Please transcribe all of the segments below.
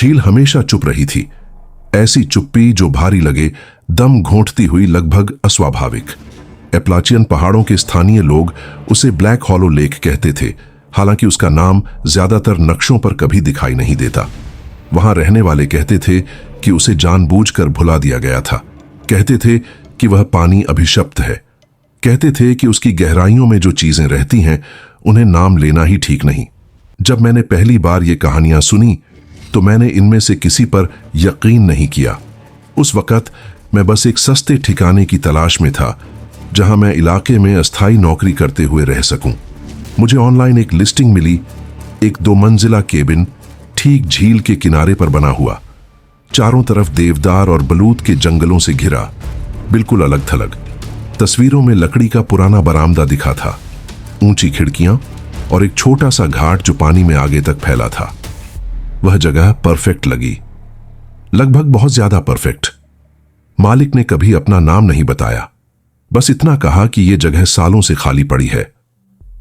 झील हमेशा चुप रही थी, ऐसी चुप्पी जो भारी लगे, दम घोंटती हुई, लगभग अस्वाभाविक। एप्लाचियन पहाड़ों के स्थानीय लोग उसे ब्लैक हॉलो लेक कहते थे, हालांकि उसका नाम ज्यादातर नक्शों पर कभी दिखाई नहीं देता। वहां रहने वाले कहते थे कि उसे जानबूझकर भुला दिया गया था। कहते थे कि वह पानी अभिशप्त है। कहते थे कि उसकी गहराइयों में जो चीजें रहती हैं उन्हें नाम लेना ही ठीक नहीं। जब मैंने पहली बार ये कहानियां सुनी तो मैंने इनमें से किसी पर यकीन नहीं किया। उस वक्त मैं बस एक सस्ते ठिकाने की तलाश में था जहां मैं इलाके में अस्थायी नौकरी करते हुए रह सकूं। मुझे ऑनलाइन एक लिस्टिंग मिली, एक 2 मंजिला केबिन ठीक झील के किनारे पर बना हुआ, चारों तरफ देवदार और बलूत के जंगलों से घिरा, बिल्कुल अलग थलग। तस्वीरों में लकड़ी का पुराना बरामदा दिखा था, ऊंची खिड़कियां और एक छोटा सा घाट जो पानी में आगे तक फैला था। वह जगह परफेक्ट लगी, लगभग बहुत ज्यादा परफेक्ट। मालिक ने कभी अपना नाम नहीं बताया, बस इतना कहा कि यह जगह सालों से खाली पड़ी है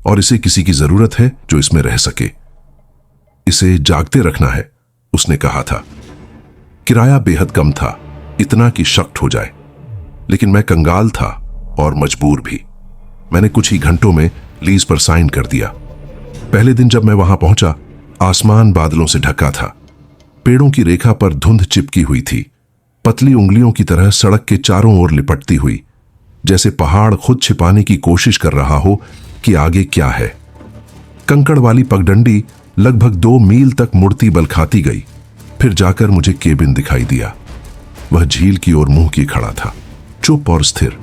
और इसे किसी की जरूरत है जो इसमें रह सके। इसे जागते रखना है, उसने कहा था। किराया बेहद कम था, इतना कि शक हो जाए, लेकिन मैं कंगाल था और मजबूर भी। मैंने कुछ ही घंटों में लीज पर साइन कर दिया। पहले दिन जब मैं वहां पहुंचा, आसमान बादलों से ढका था। पेड़ों की रेखा पर धुंध चिपकी हुई थी, पतली उंगलियों की तरह सड़क के चारों ओर लिपटती हुई, जैसे पहाड़ खुद छिपाने की कोशिश कर रहा हो कि आगे क्या है। कंकड़ वाली पगडंडी लगभग 2 मील तक मुड़ती बल खाती गई, फिर जाकर मुझे केबिन दिखाई दिया। वह झील की ओर मुंह किए खड़ा था, चुप और स्थिर,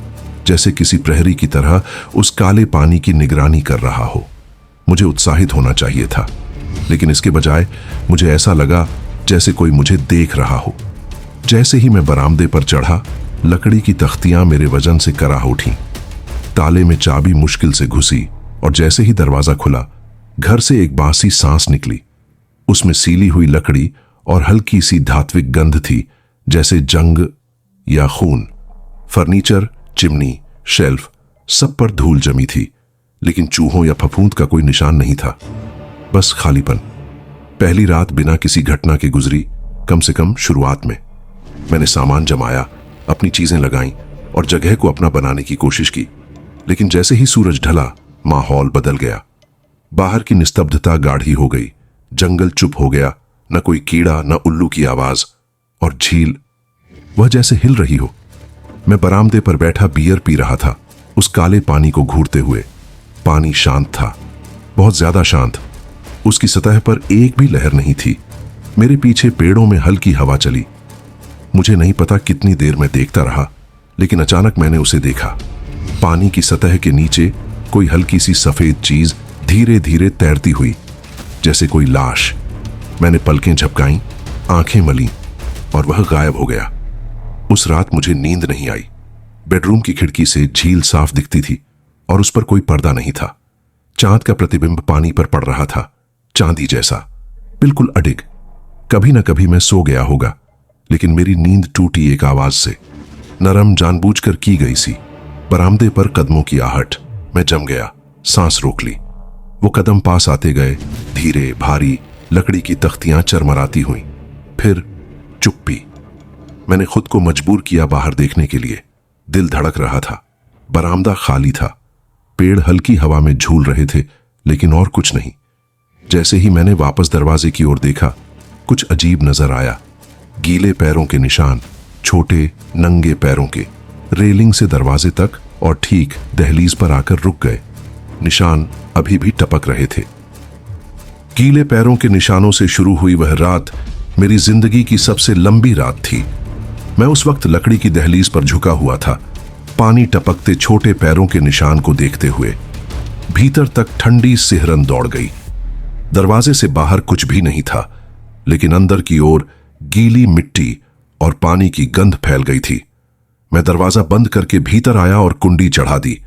जैसे किसी प्रहरी की तरह उस काले पानी की निगरानी कर रहा हो। मुझे उत्साहित होना चाहिए था, लेकिन इसके बजाय मुझे ऐसा लगा जैसे कोई मुझे देख रहा हो। जैसे ही मैं बरामदे पर चढ़ा, लकड़ी की तख्तियां मेरे वजन से कराह उठी। ताले में चाबी मुश्किल से घुसी और जैसे ही दरवाजा खुला, घर से एक बासी सांस निकली। उसमें सीली हुई लकड़ी और हल्की सी धात्विक गंध थी, जैसे जंग या खून। फर्नीचर, चिमनी, शेल्फ, सब पर धूल जमी थी, लेकिन चूहों या फफूंद का कोई निशान नहीं था, बस खालीपन। पहली रात बिना किसी घटना के गुजरी, कम से कम शुरुआत में। मैंने सामान जमाया, अपनी चीजें लगाईं और जगह को अपना बनाने की कोशिश की, लेकिन जैसे ही सूरज ढला, माहौल बदल गया। बाहर की निस्तब्धता गाढ़ी हो गई, जंगल चुप हो गया, न कोई कीड़ा, न उल्लू की आवाज, और झील वह जैसे हिल रही हो। मैं बरामदे पर बैठा बियर पी रहा था, उस काले पानी को घूरते हुए। पानी शांत था, बहुत ज्यादा शांत। उसकी सतह पर एक भी लहर नहीं थी। मेरे पीछे पेड़ों में हल्की हवा चली। मुझे नहीं पता कितनी देर मैं देखता रहा, लेकिन अचानक मैंने उसे देखा। पानी की सतह के नीचे कोई हल्की सी सफेद चीज धीरे धीरे तैरती हुई, जैसे कोई लाश। मैंने पलकें झपकाईं, आंखें मलीं, और वह गायब हो गया। उस रात मुझे नींद नहीं आई। बेडरूम की खिड़की से झील साफ दिखती थी और उस पर कोई पर्दा नहीं था। चांद का प्रतिबिंब पानी पर पड़ रहा था, चांदी जैसा, बिल्कुल अडिग। कभी न कभी मैं सो गया होगा, लेकिन मेरी नींद टूटी एक आवाज से, नरम, जानबूझकर की गई सी। बरामदे पर कदमों की आहट। मैं जम गया, सांस रोक ली। वो कदम पास आते गए, धीरे, भारी, लकड़ी की तख्तियां चरमराती हुईं। फिर चुप्पी। मैंने खुद को मजबूर किया बाहर देखने के लिए। दिल धड़क रहा था। बरामदा खाली था, पेड़ हल्की हवा में झूल रहे थे, लेकिन और कुछ नहीं। जैसे ही मैंने वापस दरवाजे की ओर देखा, कुछ अजीब नजर आया। गीले पैरों के निशान, छोटे नंगे पैरों के, रेलिंग से दरवाजे तक और ठीक दहलीज पर आकर रुक गए। निशान अभी भी टपक रहे थे। गीले पैरों के निशानों से शुरू हुई वह रात मेरी जिंदगी की सबसे लंबी रात थी। मैं उस वक्त लकड़ी की दहलीज पर झुका हुआ था, पानी टपकते छोटे पैरों के निशान को देखते हुए। भीतर तक ठंडी सिहरन दौड़ गई। दरवाजे से बाहर कुछ भी नहीं था, लेकिन अंदर की ओर गीली मिट्टी और पानी की गंध फैल गई थी। मैं दरवाजा बंद करके भीतर आया और कुंडी चढ़ा दी।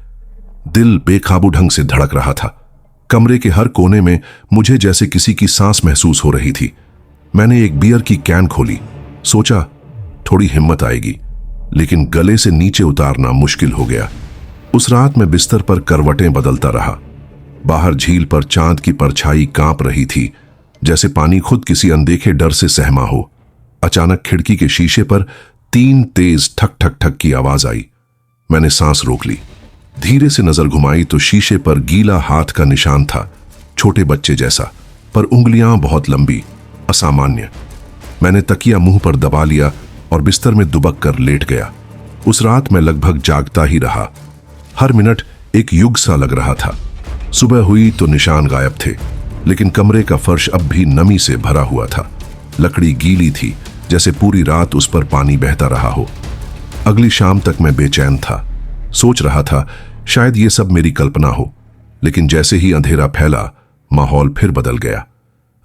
दिल बेकाबू ढंग से धड़क रहा था। कमरे के हर कोने में मुझे जैसे किसी की सांस महसूस हो रही थी। मैंने एक बियर की कैन खोली, सोचा थोड़ी हिम्मत आएगी, लेकिन गले से नीचे उतारना मुश्किल हो गया। उस रात मैं बिस्तर पर करवटें बदलता रहा। बाहर झील पर चांद की परछाई कांप रही थी, जैसे पानी खुद किसी अनदेखे डर से सहमा हो। अचानक खिड़की के शीशे पर 3 तेज ठक ठक ठक की आवाज आई। मैंने सांस रोक ली। धीरे से नजर घुमाई तो शीशे पर गीला हाथ का निशान था, छोटे बच्चे जैसा, पर उंगलियां बहुत लंबी, असामान्य। मैंने तकिया मुंह पर दबा लिया और बिस्तर में दुबक कर लेट गया। उस रात मैं लगभग जागता ही रहा। हर मिनट एक युग सा लग रहा था। सुबह हुई तो निशान गायब थे, लेकिन कमरे का फर्श अब भी नमी से भरा हुआ था। लकड़ी गीली थी, जैसे पूरी रात उस पर पानी बहता रहा हो। अगली शाम तक मैं बेचैन था। सोच रहा था शायद ये सब मेरी कल्पना हो, लेकिन जैसे ही अंधेरा फैला, माहौल फिर बदल गया।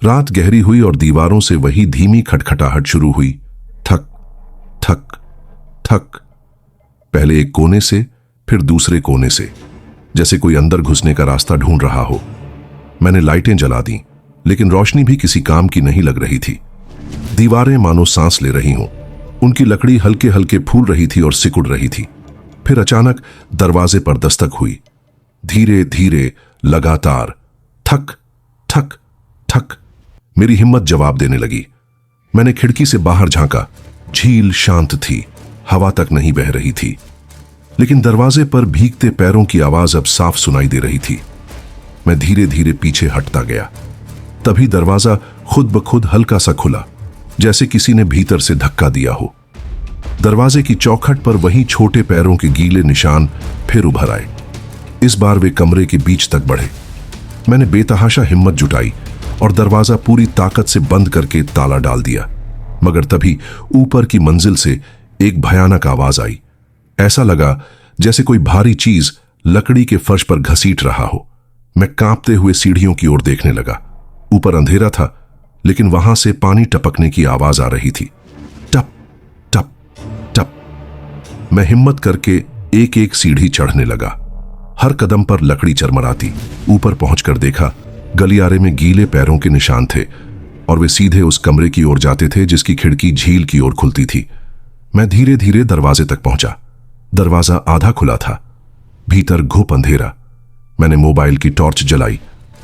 रात गहरी हुई और दीवारों से वही धीमी खटखटाहट शुरू हुई। थक थक थक। पहले एक कोने से, फिर दूसरे कोने से, जैसे कोई अंदर घुसने का रास्ता ढूंढ रहा हो। मैंने लाइटें जला दी, लेकिन रोशनी भी किसी काम की नहीं लग रही थी। दीवारें मानो सांस ले रही हों। उनकी लकड़ी हल्के हल्के फूल रही थी और सिकुड़ रही थी। फिर अचानक दरवाजे पर दस्तक हुई। धीरे धीरे, लगातार, ठक ठक ठक। मेरी हिम्मत जवाब देने लगी। मैंने खिड़की से बाहर झांका। झील शांत थी, हवा तक नहीं बह रही थी, लेकिन दरवाजे पर भीगते पैरों की आवाज अब साफ सुनाई दे रही थी। मैं धीरे धीरे पीछे हटता गया। तभी दरवाजा खुद ब खुद हल्का सा खुला, जैसे किसी ने भीतर से धक्का दिया हो। दरवाजे की चौखट पर वही छोटे पैरों के गीले निशान फिर उभर आए। इस बार वे कमरे के बीच तक बढ़े। मैंने बेतहाशा हिम्मत जुटाई और दरवाजा पूरी ताकत से बंद करके ताला डाल दिया। मगर तभी ऊपर की मंजिल से एक भयानक आवाज आई। ऐसा लगा जैसे कोई भारी चीज लकड़ी के फर्श पर घसीट रहा हो। मैं कांपते हुए सीढ़ियों की ओर देखने लगा। ऊपर अंधेरा था, लेकिन वहां से पानी टपकने की आवाज आ रही थी। टप टप टप। मैं हिम्मत करके एक एक सीढ़ी चढ़ने लगा। हर कदम पर लकड़ी चरमराती। ऊपर पहुंचकर देखा, गलियारे में गीले पैरों के निशान थे और वे सीधे उस कमरे की ओर जाते थे जिसकी खिड़की झील की ओर खुलती थी। मैं धीरे धीरे दरवाजे तक पहुंचा। दरवाजा आधा खुला था, भीतर घुप अंधेरा। मैंने मोबाइल की टॉर्च जलाई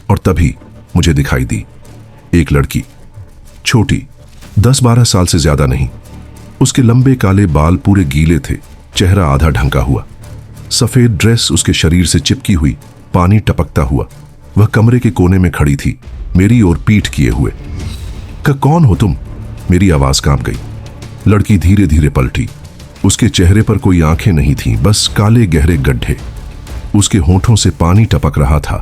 और तभी मुझे दिखाई दी एक लड़की, छोटी, 10-12 साल से ज्यादा नहीं। उसके लंबे काले बाल पूरे गीले थे, चेहरा आधा ढंका हुआ, सफेद ड्रेस उसके शरीर से चिपकी हुई, पानी टपकता हुआ। वह कमरे के कोने में खड़ी थी, मेरी ओर पीठ किए हुए। कौन हो तुम? मेरी आवाज कांप गई। लड़की धीरे धीरे पलटी। उसके चेहरे पर कोई आंखें नहीं थीं, बस काले गहरे गड्ढे। उसके होठों से पानी टपक रहा था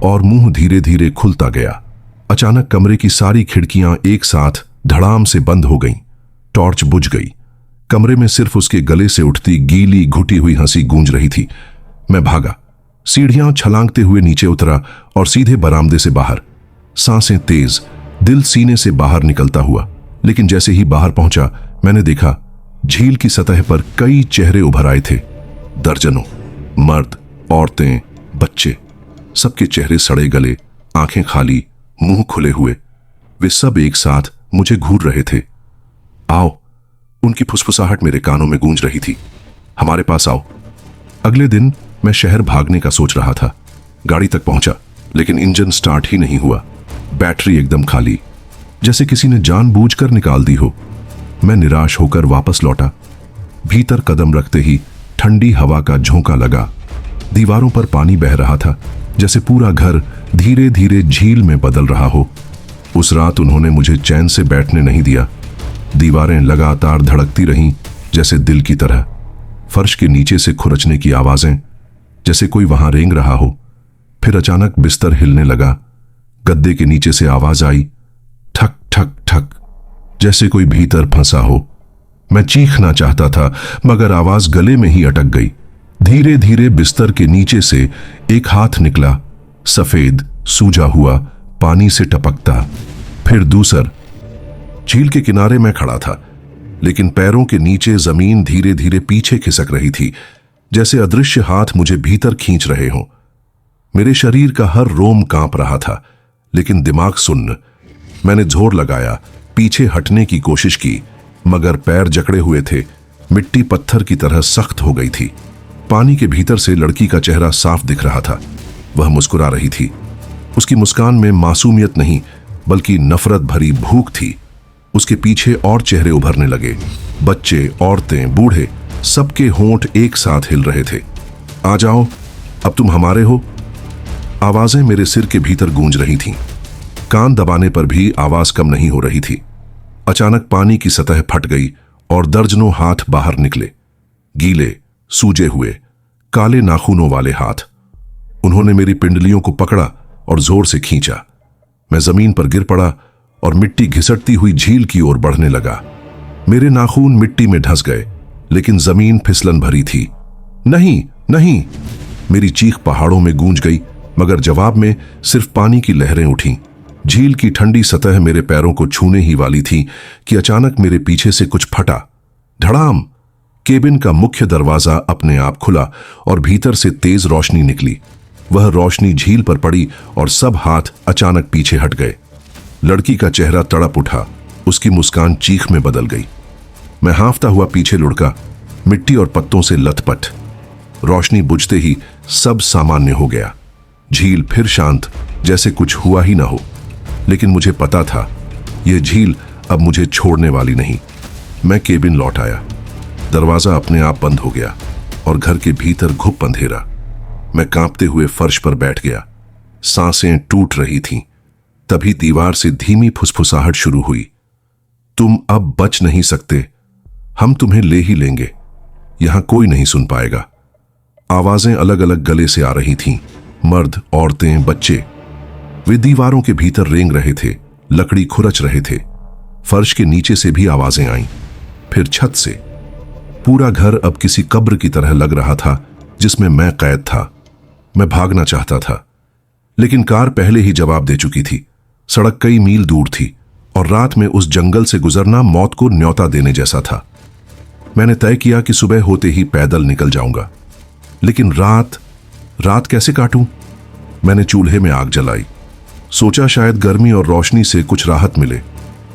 और मुंह धीरे धीरे खुलता गया। अचानक कमरे की सारी खिड़कियां एक साथ धड़ाम से बंद हो गईं। टॉर्च बुझ गई। कमरे में सिर्फ उसके गले से उठती गीली घुटी हुई हंसी गूंज रही थी। मैं भागा, सीढ़ियां छलांगते हुए नीचे उतरा और सीधे बरामदे से बाहर। सांसें तेज, दिल सीने से बाहर निकलता हुआ। लेकिन जैसे ही बाहर पहुंचा, मैंने देखा झील की सतह पर कई चेहरे उभर आए थे। दर्जनों, मर्द, औरतें, बच्चे, सबके चेहरे सड़े गले, आंखें खाली, मुंह खुले हुए। वे सब एक साथ मुझे घूर रहे थे। आओ, उनकी फुसफुसाहट मेरे कानों में गूंज रही थी। हमारे पास आओ। अगले दिन मैं शहर भागने का सोच रहा था। गाड़ी तक पहुंचा, लेकिन इंजन स्टार्ट ही नहीं हुआ। बैटरी एकदम खाली, जैसे किसी ने जानबूझकर निकाल दी हो। मैं निराश होकर वापस लौटा। भीतर कदम रखते ही ठंडी हवा का झोंका लगा। दीवारों पर पानी बह रहा था, जैसे पूरा घर धीरे धीरे झील में बदल रहा हो। उस रात उन्होंने मुझे चैन से बैठने नहीं दिया। दीवारें लगातार धड़कती रहीं, जैसे दिल की तरह। फर्श के नीचे से खुरचने की आवाजें, जैसे कोई वहां रेंग रहा हो। फिर अचानक बिस्तर हिलने लगा। गद्दे के नीचे से आवाज आई, ठक ठक ठक, जैसे कोई भीतर फंसा हो। मैं चीखना चाहता था, मगर आवाज गले में ही अटक गई। धीरे धीरे बिस्तर के नीचे से एक हाथ निकला, सफेद, सूजा हुआ, पानी से टपकता। फिर दूसर। झील के किनारे मैं खड़ा था, लेकिन पैरों के नीचे जमीन धीरे धीरे पीछे खिसक रही थी, जैसे अदृश्य हाथ मुझे भीतर खींच रहे हों। मेरे शरीर का हर रोम कांप रहा था, लेकिन दिमाग सुन्न। मैंने जोर लगाया, पीछे हटने की कोशिश की, मगर पैर जकड़े हुए थे। मिट्टी पत्थर की तरह सख्त हो गई थी। पानी के भीतर से लड़की का चेहरा साफ दिख रहा था। वह मुस्कुरा रही थी। उसकी मुस्कान में मासूमियत नहीं, बल्कि नफरत भरी भूख थी। उसके पीछे और चेहरे उभरने लगे। बच्चे, औरतें, बूढ़े, सबके होंठ एक साथ हिल रहे थे। आ जाओ, अब तुम हमारे हो। आवाजें मेरे सिर के भीतर गूंज रही थीं। कान दबाने पर भी आवाज कम नहीं हो रही थी। अचानक पानी की सतह फट गई और दर्जनों हाथ बाहर निकले। गीले, सूजे हुए, काले नाखूनों वाले हाथ। उन्होंने मेरी पिंडलियों को पकड़ा और जोर से खींचा। मैं जमीन पर गिर पड़ा और मिट्टी घिसटती हुई झील की ओर बढ़ने लगा। मेरे नाखून मिट्टी में धंस गए, लेकिन जमीन फिसलन भरी थी। नहीं, नहीं! मेरी चीख पहाड़ों में गूंज गई, मगर जवाब में सिर्फ पानी की लहरें उठीं। झील की ठंडी सतह मेरे पैरों को छूने ही वाली थी कि अचानक मेरे पीछे से कुछ फटा। धड़ाम! केबिन का मुख्य दरवाजा अपने आप खुला और भीतर से तेज रोशनी निकली। वह रोशनी झील पर पड़ी और सब हाथ अचानक पीछे हट गए। लड़की का चेहरा तड़प उठा। उसकी मुस्कान चीख में बदल गई। मैं हांफता हुआ पीछे लुढ़का, मिट्टी और पत्तों से लथपथ। रोशनी बुझते ही सब सामान्य हो गया। झील फिर शांत, जैसे कुछ हुआ ही ना हो। लेकिन मुझे पता था, यह झील अब मुझे छोड़ने वाली नहीं। मैं केबिन लौट आया। दरवाजा अपने आप बंद हो गया और घर के भीतर घुप अंधेरा। मैं कांपते हुए फर्श पर बैठ गया। सांसें टूट रही थीं। तभी दीवार से धीमी फुसफुसाहट शुरू हुई। तुम अब बच नहीं सकते। हम तुम्हें ले ही लेंगे। यहां कोई नहीं सुन पाएगा। आवाजें अलग अलग गले से आ रही थीं। मर्द, औरतें, बच्चे। वे दीवारों के भीतर रेंग रहे थे, लकड़ी खुरच रहे थे। फर्श के नीचे से भी आवाजें आईं, फिर छत से। पूरा घर अब किसी कब्र की तरह लग रहा था जिसमें मैं कैद था। मैं भागना चाहता था, लेकिन कार पहले ही जवाब दे चुकी थी। सड़क कई मील दूर थी और रात में उस जंगल से गुजरना मौत को न्योता देने जैसा था। मैंने तय किया कि सुबह होते ही पैदल निकल जाऊंगा। लेकिन रात कैसे काटूं? मैंने चूल्हे में आग जलाई। सोचा शायद गर्मी और रोशनी से कुछ राहत मिले,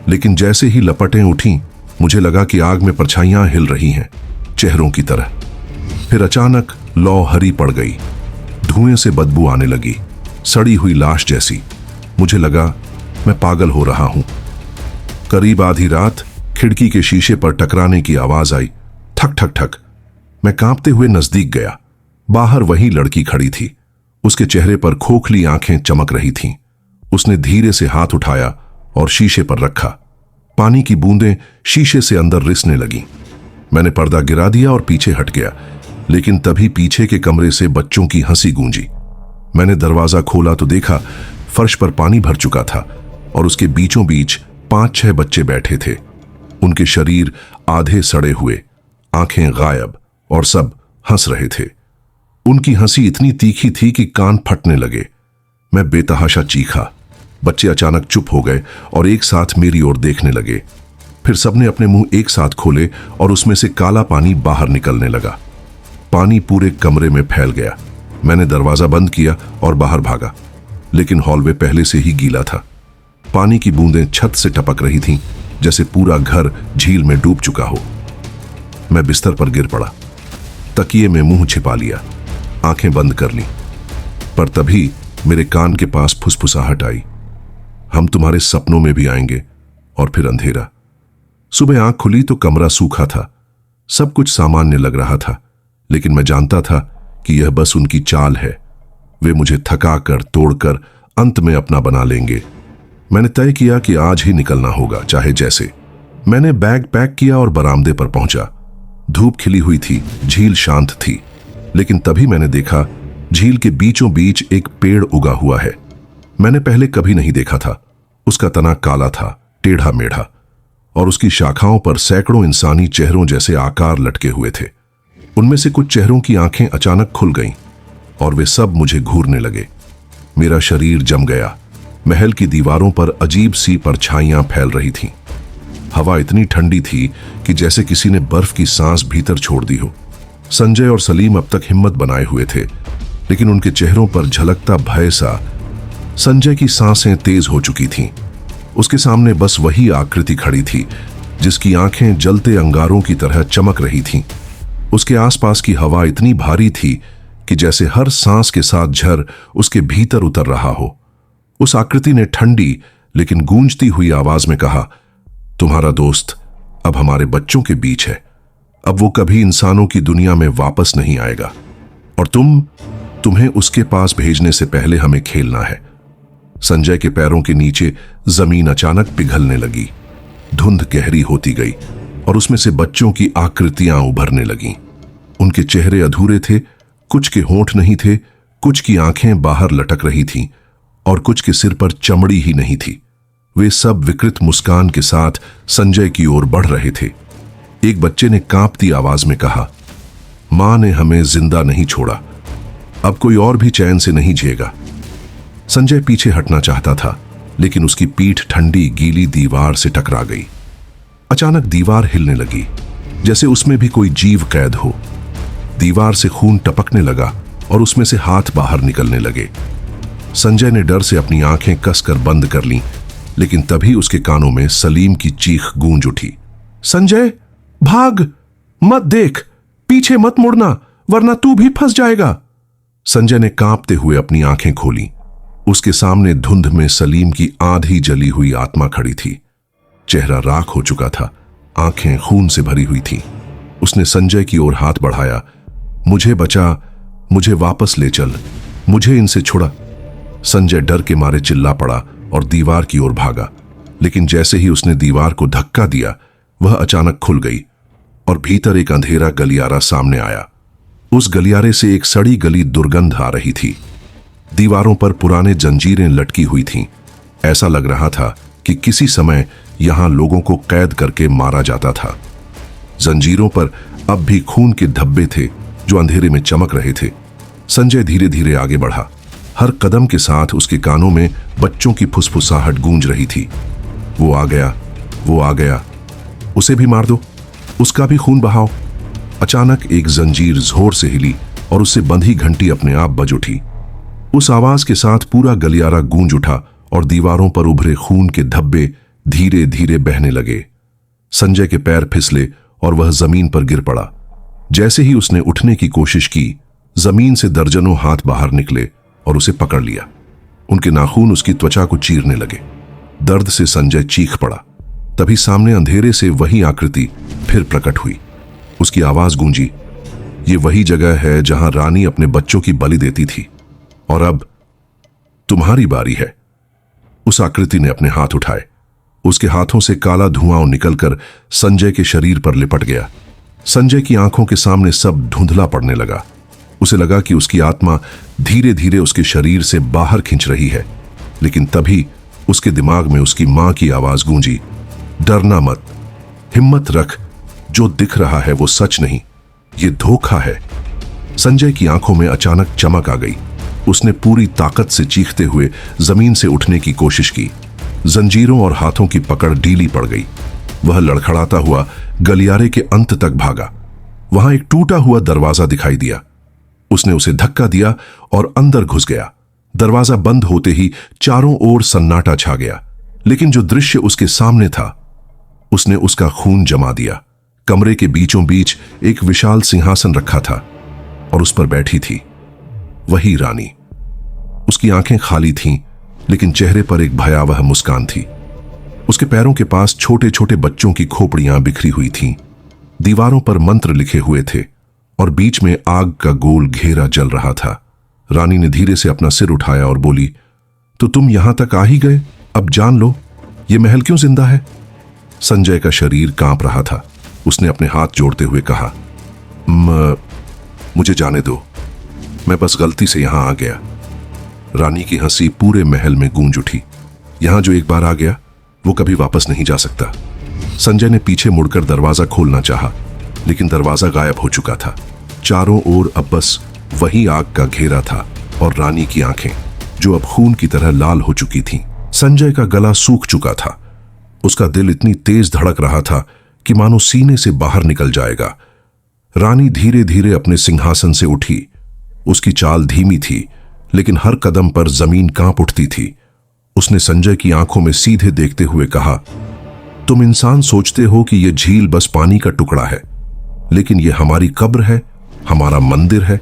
लेकिन जैसे ही लपटें उठीं, मुझे लगा कि आग में परछाइयां हिल रही हैं, चेहरों की तरह। फिर अचानक लौ हरी पड़ गई। धुएं से बदबू आने लगी, सड़ी हुई लाश जैसी। मुझे लगा मैं पागल हो रहा हूं। करीब आधी रात खिड़की के शीशे पर टकराने की आवाज आई। ठक ठक ठक। मैं कांपते हुए नजदीक गया। बाहर वही लड़की खड़ी थी। उसके चेहरे पर खोखली आंखें चमक रही थीं। उसने धीरे से हाथ उठाया और शीशे पर रखा। पानी की बूंदें शीशे से अंदर रिसने लगी। मैंने पर्दा गिरा दिया और पीछे हट गया, लेकिन तभी पीछे के कमरे से बच्चों की हंसी गूंजी। मैंने दरवाजा खोला तो देखा फर्श पर पानी भर चुका था और उसके बीचों बीच 5-6 बच्चे बैठे थे। उनके शरीर आधे सड़े हुए, आंखें गायब, और सब हंस रहे थे। उनकी हंसी इतनी तीखी थी कि कान फटने लगे। मैं बेतहाशा चीखा। बच्चे अचानक चुप हो गए और एक साथ मेरी ओर देखने लगे। फिर सबने अपने मुंह एक साथ खोले और उसमें से काला पानी बाहर निकलने लगा। पानी पूरे कमरे में फैल गया। मैंने दरवाजा बंद किया और बाहर भागा, लेकिन हॉलवे पहले से ही गीला था। पानी की बूंदें छत से टपक रही थीं, जैसे पूरा घर झील में डूब चुका हो। मैं बिस्तर पर गिर पड़ा, तकिए में मुंह छिपा लिया, आंखें बंद कर लीं। पर तभी मेरे कान के पास फुसफुसाहट आई। हम तुम्हारे सपनों में भी आएंगे। और फिर अंधेरा। सुबह आंख खुली तो कमरा सूखा था। सब कुछ सामान्य लग रहा था, लेकिन मैं जानता था कि यह बस उनकी चाल है। वे मुझे थकाकर, तोड़कर अंत में अपना बना लेंगे। मैंने तय किया कि आज ही निकलना होगा, चाहे जैसे। मैंने बैग पैक किया और बरामदे पर पहुंचा। धूप खिली हुई थी, झील शांत थी, लेकिन तभी मैंने देखा झील के बीचों बीच एक पेड़ उगा हुआ है। मैंने पहले कभी नहीं देखा था। उसका तना काला था, टेढ़ा मेढ़ा, और उसकी शाखाओं पर सैकड़ों इंसानी चेहरों जैसे आकार लटके हुए थे। उनमें से कुछ चेहरों की आंखें अचानक खुल गईं और वे सब मुझे घूरने लगे। मेरा शरीर जम गया। महल की दीवारों पर अजीब सी परछाइयां फैल रही थीं। हवा इतनी ठंडी थी कि जैसे किसी ने बर्फ की सांस भीतर छोड़ दी हो। संजय और सलीम अब तक हिम्मत बनाए हुए थे, लेकिन उनके चेहरों पर झलकता भय सा। संजय की सांसें तेज हो चुकी थीं। उसके सामने बस वही आकृति खड़ी थी जिसकी आंखें जलते अंगारों की तरह चमक रही थीं। उसके आसपास की हवा इतनी भारी थी कि जैसे हर सांस के साथ झर उसके भीतर उतर रहा हो। उस आकृति ने ठंडी, लेकिन गूंजती हुई आवाज में कहा, तुम्हारा दोस्त अब हमारे बच्चों के बीच है। अब वो कभी इंसानों की दुनिया में वापस नहीं आएगा और तुम्हें उसके पास भेजने से पहले हमें खेलना है। संजय के पैरों के नीचे जमीन अचानक पिघलने लगी। धुंध गहरी होती गई और उसमें से बच्चों की आकृतियां उभरने लगीं। उनके चेहरे अधूरे थे, कुछ के होंठ नहीं थे, कुछ की आंखें बाहर लटक रही थीं और कुछ के सिर पर चमड़ी ही नहीं थी। वे सब विकृत मुस्कान के साथ संजय की ओर बढ़ रहे थे। एक बच्चे ने कांपती आवाज में कहा, मां ने हमें जिंदा नहीं छोड़ा, अब कोई और भी चैन से नहीं जिएगा। संजय पीछे हटना चाहता था, लेकिन उसकी पीठ ठंडी गीली दीवार से टकरा गई। अचानक दीवार हिलने लगी, जैसे उसमें भी कोई जीव कैद हो। दीवार से खून टपकने लगा और उसमें से हाथ बाहर निकलने लगे। संजय ने डर से अपनी आंखें कसकर बंद कर लीं, लेकिन तभी उसके कानों में सलीम की चीख गूंज उठी, संजय भाग, मत देख, पीछे मत मुड़ना, वरना तू भी फंस जाएगा। संजय ने कांपते हुए अपनी आंखें खोली। उसके सामने धुंध में सलीम की आधी जली हुई आत्मा खड़ी थी। चेहरा राख हो चुका था, आंखें खून से भरी हुई थीं। उसने संजय की ओर हाथ बढ़ाया, मुझे बचा, मुझे वापस ले चल, मुझे इनसे छुड़ा। संजय डर के मारे चिल्ला पड़ा और दीवार की ओर भागा, लेकिन जैसे ही उसने दीवार को धक्का दिया, वह अचानक खुल गई और भीतर एक अंधेरा गलियारा सामने आया। उस गलियारे से एक सड़ी गली दुर्गंध आ रही थी। दीवारों पर पुराने जंजीरें लटकी हुई थीं। ऐसा लग रहा था कि किसी समय यहां लोगों को कैद करके मारा जाता था। जंजीरों पर अब भी खून के धब्बे थे जो अंधेरे में चमक रहे थे। संजय धीरे धीरे आगे बढ़ा। हर कदम के साथ उसके कानों में बच्चों की फुसफुसाहट गूंज रही थी। वो आ गया, वो आ गया, उसे भी मार दो, उसका भी खून बहाओ। अचानक एक जंजीर जोर से हिली और उससे बंधी घंटी अपने आप बज उठी। उस आवाज के साथ पूरा गलियारा गूंज उठा और दीवारों पर उभरे खून के धब्बे धीरे धीरे बहने लगे। संजय के पैर फिसले और वह जमीन पर गिर पड़ा। जैसे ही उसने उठने की कोशिश की, जमीन से दर्जनों हाथ बाहर निकले और उसे पकड़ लिया। उनके नाखून उसकी त्वचा को चीरने लगे। दर्द से संजय चीख पड़ा। तभी सामने अंधेरे से वही आकृति फिर प्रकट हुई। उसकी आवाज गूंजी, ये वही जगह है जहां रानी अपने बच्चों की बलि देती थी, और अब तुम्हारी बारी है। उस आकृति ने अपने हाथ उठाए। उसके हाथों से काला धुआं निकलकर संजय के शरीर पर लिपट गया। संजय की आंखों के सामने सब धुंधला पड़ने लगा। उसे लगा कि उसकी आत्मा धीरे धीरे उसके शरीर से बाहर खिंच रही है, लेकिन तभी उसके दिमाग में उसकी मां की आवाज गूंजी, डरना मत, हिम्मत रख, जो दिख रहा है वो सच नहीं, ये धोखा है। संजय की आंखों में अचानक चमक आ गई। उसने पूरी ताकत से चीखते हुए जमीन से उठने की कोशिश की। जंजीरों और हाथों की पकड़ ढीली पड़ गई। वह लड़खड़ाता हुआ गलियारे के अंत तक भागा। वहां एक टूटा हुआ दरवाजा दिखाई दिया। उसने उसे धक्का दिया और अंदर घुस गया। दरवाजा बंद होते ही चारों ओर सन्नाटा छा गया, लेकिन जो दृश्य उसके सामने था, उसने उसका खून जमा दिया। कमरे के बीचों बीच एक विशाल सिंहासन रखा था और उस पर बैठी थी वही रानी। उसकी आंखें खाली थीं, लेकिन चेहरे पर एक भयावह मुस्कान थी। उसके पैरों के पास छोटे छोटे बच्चों की खोपड़ियां बिखरी हुई थीं। दीवारों पर मंत्र लिखे हुए थे और बीच में आग का गोल घेरा जल रहा था। रानी ने धीरे से अपना सिर उठाया और बोली, तो तुम यहां तक आ ही गए, अब जान लो ये महल क्यों जिंदा है। संजय का शरीर कांप रहा था। उसने अपने हाथ जोड़ते हुए कहा, मुझे जाने दो, मैं बस गलती से यहां आ गया। रानी की हंसी पूरे महल में गूंज उठी। यहां जो एक बार आ गया वो कभी वापस नहीं जा सकता। संजय ने पीछे मुड़कर दरवाजा खोलना चाहा, लेकिन दरवाजा गायब हो चुका था। चारों ओर अब बस वही आग का घेरा था और रानी की आंखें, जो अब खून की तरह लाल हो चुकी थीं। संजय का गला सूख चुका था। उसका दिल इतनी तेज धड़क रहा था कि मानो सीने से बाहर निकल जाएगा। रानी धीरे धीरे अपने सिंहासन से उठी। उसकी चाल धीमी थी, लेकिन हर कदम पर जमीन कांप उठती थी। उसने संजय की आंखों में सीधे देखते हुए कहा, तुम इंसान सोचते हो कि यह झील बस पानी का टुकड़ा है, लेकिन यह हमारी कब्र है, हमारा मंदिर है,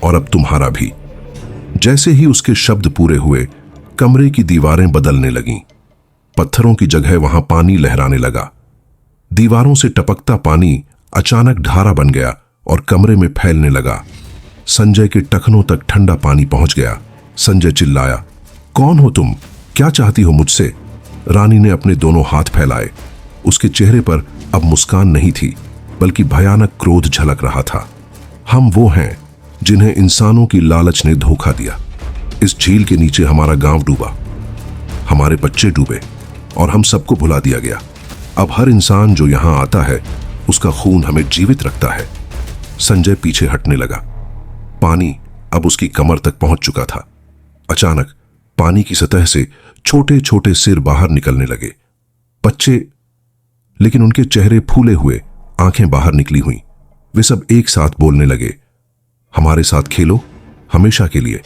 और अब तुम्हारा भी। जैसे ही उसके शब्द पूरे हुए, कमरे की दीवारें बदलने लगीं। पत्थरों की जगह वहां पानी लहराने लगा। दीवारों से टपकता पानी अचानक धारा बन गया और कमरे में फैलने लगा। संजय के टखनों तक ठंडा पानी पहुंच गया। संजय चिल्लाया, कौन हो तुम? क्या चाहती हो मुझसे? रानी ने अपने दोनों हाथ फैलाए। उसके चेहरे पर अब मुस्कान नहीं थी, बल्कि भयानक क्रोध झलक रहा था। हम वो हैं जिन्हें इंसानों की लालच ने धोखा दिया। इस झील के नीचे हमारा गांव डूबा, हमारे बच्चे डूबे और हम सबको भुला दिया गया। अब हर इंसान जो यहां आता है उसका खून हमें जीवित रखता है। संजय पीछे हटने लगा। पानी अब उसकी कमर तक पहुंच चुका था। अचानक पानी की सतह से छोटे छोटे सिर बाहर निकलने लगे। बच्चे, लेकिन उनके चेहरे फूले हुए, आंखें बाहर निकली हुई। वे सब एक साथ बोलने लगे, हमारे साथ खेलो, हमेशा के लिए।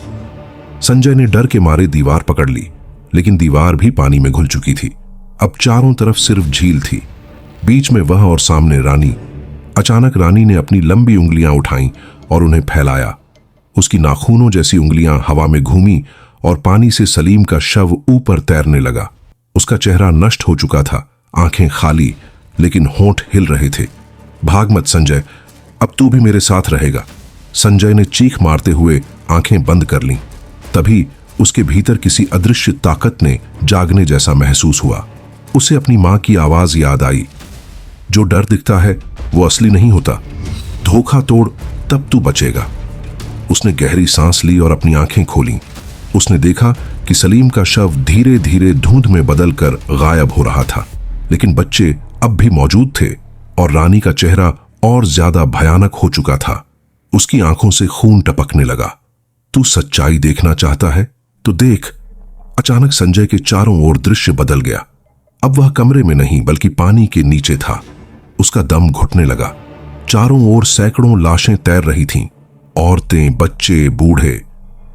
संजय ने डर के मारे दीवार पकड़ ली, लेकिन दीवार भी पानी में घुल चुकी थी। अब चारों तरफ सिर्फ झील थी, बीच में वह और सामने रानी। अचानक रानी ने अपनी लंबी उंगलियां उठाईं और उन्हें फैलाया। उसकी नाखूनों जैसी उंगलियां हवा में घूमी और पानी से सलीम का शव ऊपर तैरने लगा। उसका चेहरा नष्ट हो चुका था, आंखें खाली, लेकिन होंठ हिल रहे थे। भाग मत संजय, अब तू भी मेरे साथ रहेगा। संजय ने चीख मारते हुए आंखें बंद कर लीं। तभी उसके भीतर किसी अदृश्य ताकत ने जागने जैसा महसूस हुआ। उसे अपनी मां की आवाज याद आई, जो डर दिखता है वो असली नहीं होता, धोखा तोड़ तब तू बचेगा। उसने गहरी सांस ली और अपनी आंखें खोलीं। उसने देखा कि सलीम का शव धीरे धीरे धुंध में बदलकर गायब हो रहा था, लेकिन बच्चे अब भी मौजूद थे और रानी का चेहरा और ज्यादा भयानक हो चुका था। उसकी आंखों से खून टपकने लगा। तू सच्चाई देखना चाहता है तो देख। अचानक संजय के चारों ओर दृश्य बदल गया। अब वह कमरे में नहीं बल्कि पानी के नीचे था। उसका दम घुटने लगा। चारों ओर सैकड़ों लाशें तैर रही थीं, औरतें, बच्चे, बूढ़े।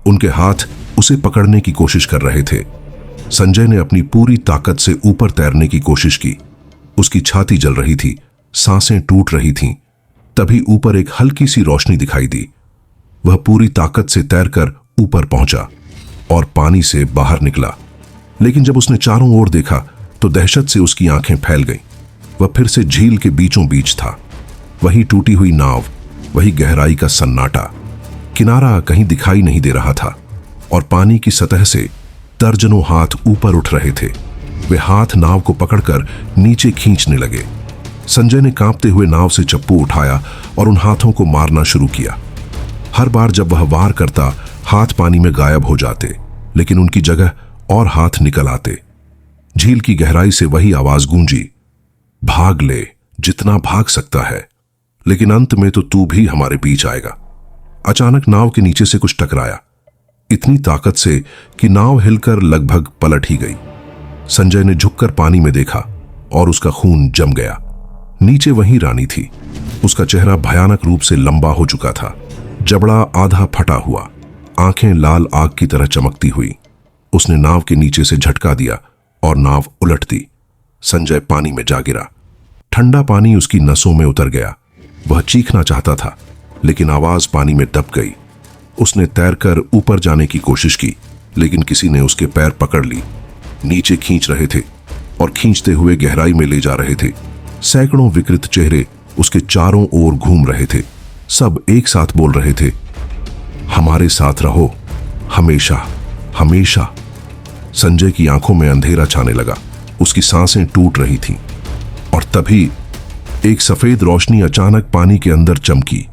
उनके हाथ उसे पकड़ने की कोशिश कर रहे थे। संजय ने अपनी पूरी ताकत से ऊपर तैरने की कोशिश की। उसकी छाती जल रही थी, सांसें टूट रही थीं। तभी ऊपर एक हल्की सी रोशनी दिखाई दी। वह पूरी ताकत से तैरकर ऊपर पहुंचा और पानी से बाहर निकला। लेकिन जब उसने चारों ओर देखा तो दहशत से उसकी आंखें फैल गईं। वह फिर से झील के बीचों बीच था। वही टूटी हुई नाव, वही गहराई का सन्नाटा। किनारा कहीं दिखाई नहीं दे रहा था और पानी की सतह से दर्जनों हाथ ऊपर उठ रहे थे। वे हाथ नाव को पकड़कर नीचे खींचने लगे। संजय ने कांपते हुए नाव से चप्पू उठाया और उन हाथों को मारना शुरू किया। हर बार जब वह वार करता, हाथ पानी में गायब हो जाते, लेकिन उनकी जगह और हाथ निकल आते। झील की गहराई से वही आवाज गूंजी, भाग ले जितना भाग सकता है, लेकिन अंत में तो तू भी हमारे बीच आएगा। अचानक नाव के नीचे से कुछ टकराया, इतनी ताकत से कि नाव हिलकर लगभग पलट ही गई। संजय ने झुककर पानी में देखा और उसका खून जम गया। नीचे वही रानी थी। उसका चेहरा भयानक रूप से लंबा हो चुका था, जबड़ा आधा फटा हुआ, आंखें लाल आग की तरह चमकती हुई। उसने नाव के नीचे से झटका दिया और नाव उलट दी। संजय पानी में जा गिरा। ठंडा पानी उसकी नसों में उतर गया। वह चीखना चाहता था, लेकिन आवाज पानी में दब गई। उसने तैरकर ऊपर जाने की कोशिश की, लेकिन किसी ने उसके पैर पकड़ ली। नीचे खींच रहे थे और खींचते हुए गहराई में ले जा रहे थे। सैकड़ों विकृत चेहरे उसके चारों ओर घूम रहे थे। सब एक साथ बोल रहे थे, हमारे साथ रहो, हमेशा हमेशा। संजय की आंखों में अंधेरा छाने लगा। उसकी सांसें टूट रही थीं और तभी एक सफेद रोशनी अचानक पानी के अंदर चमकी।